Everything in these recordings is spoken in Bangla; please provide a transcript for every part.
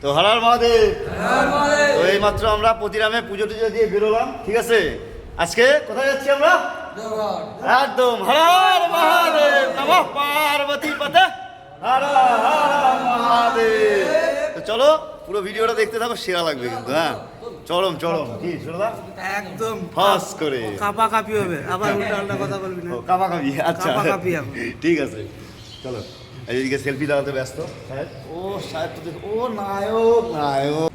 তো হর মহাদেব। তো এইমাত্র আমরা প্রতিরামে পুজো টুজো দিয়ে বেরোলাম, ঠিক আছে। আজকে কোথায় যাচ্ছি আমরা? একদম হর হর মহাদেব, নমঃ পার্বতী পতে, হর হর মহাদেব। তো চলো পুরো ভিডিওটা দেখতে থাকো, সেরা লাগবে কিন্তু। হ্যাঁ চরম চরম কি শোনা একদম ফাস করে কাপা কাপি হবে, আবার উল্টা উল্টা কথা বলবি না। কাপা কাপি, আচ্ছা কাপাকাপি হবে। ঠিক আছে চলো। এইদিকে সেলফি দাঁড়াতে ব্যস্ত সাহেব। ও সাহেব তো ও নায়ক নায়ক।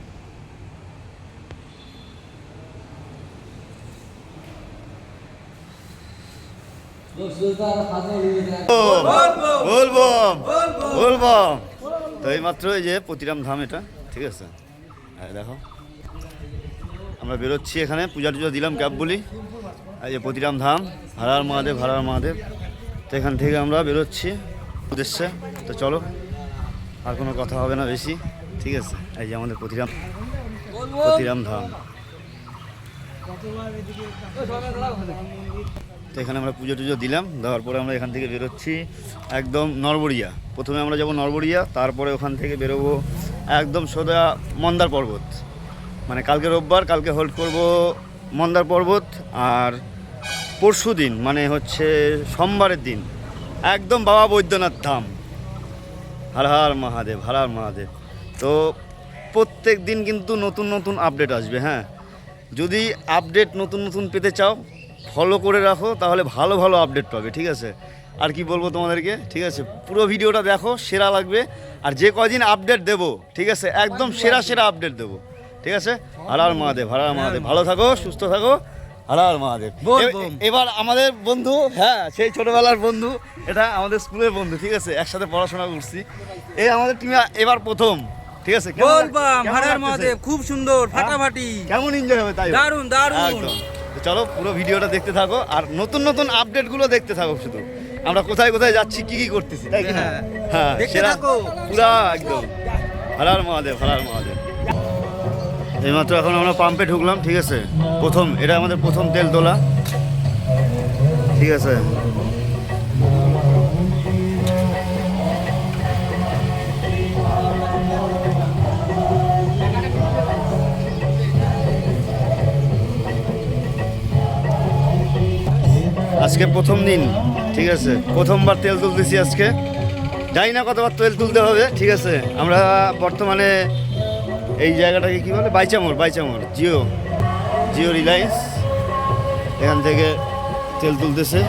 বলবম বলবম। তো এইমাত্র এই যে প্রতিরাম ধাম এটা, ঠিক আছে। দেখো আমরা বেরোচ্ছি, এখানে পূজা টুজা দিলাম ক্যাব বলি। এই যে প্রতিরাম ধাম, হর হর মহাদেব হর হর মহাদেব। তো এখান থেকে আমরা বেরোচ্ছি উদ্দেশ্যে। তো চলো, আর কোনো কথা হবে না বেশি, ঠিক আছে। এই যে আমাদের প্রতিরাম ধাম। তো এখানে আমরা পুজো টুজো দিলাম, দেওয়ার পরে আমরা এখান থেকে বেরোচ্ছি একদম নরবরিয়া। প্রথমে আমরা যাব নরবরিয়া, তারপরে ওখান থেকে বেরোবো একদম সোজা মন্দার পর্বত। মানে কালকে রোববার, কালকে হোল্ড করব মন্দার পর্বত। আর পরশু দিন মানে হচ্ছে সোমবারের দিন একদম বাবা বৈদ্যনাথ ধাম। হর হর মহাদেব হর হর মহাদেব। তো প্রত্যেক দিন কিন্তু নতুন নতুন আপডেট আসবে। হ্যাঁ, যদি আপডেট নতুন নতুন পেতে চাও ফলো করে রাখো, তাহলে ভালো ভালো আপডেট পাবে, ঠিক আছে। আর কি বলবো তোমাদেরকে, ঠিক আছে, পুরো ভিডিওটা দেখো, সেরা লাগবে। আর যে কদিন আপডেট দেবো, ঠিক আছে, একদম সেরা সেরা আপডেট দেবো, ঠিক আছে। হর হর মহাদেব হর হর মহাদেব। ভালো থাকো, সুস্থ থাকো, হর হর মহাদেব। এবার আমাদের বন্ধু, হ্যাঁ সেই ছোটবেলার বন্ধু, এটা আমাদের স্কুলের বন্ধু, ঠিক আছে, একসাথে পড়াশোনা করছি। এই আমাদের টিমে এবার প্রথম, ঠিক আছে। বলবাম হর হর মহাদেব, খুব সুন্দর ফাটাফাটি, কেমন এনজয় হবে তাই? দারুন দারুন। একদম। তো চলো পুরো ভিডিওটা দেখতে থাকো, আর নতুন নতুন আপডেটগুলো দেখতে থাকো শুধু। আমরা কোথায় কোথায় যাচ্ছি, কি কি করতেছি, তাই কি না? হ্যাঁ দেখতে সেরা থাকো পুরা একদম। হর হর মহাদেব হর হর মহাদেব। এইমাত্র এখন আমরা পাম্পে ঢুকলাম, ঠিক আছে। প্রথম, এটা আমাদের প্রথম তেল তোলা, ঠিক আছে। আজকে প্রথম দিন, ঠিক আছে, প্রথমবার তেল তুলতেছি আজকে। জানি না কতবার তেল তুলতে হবে, ঠিক আছে। আমরা বর্তমানে এই জায়গাটাকে কি বলে, বাইচামোড় জিও রিলায়েন্স, এখান থেকে তেল তুলতেছে।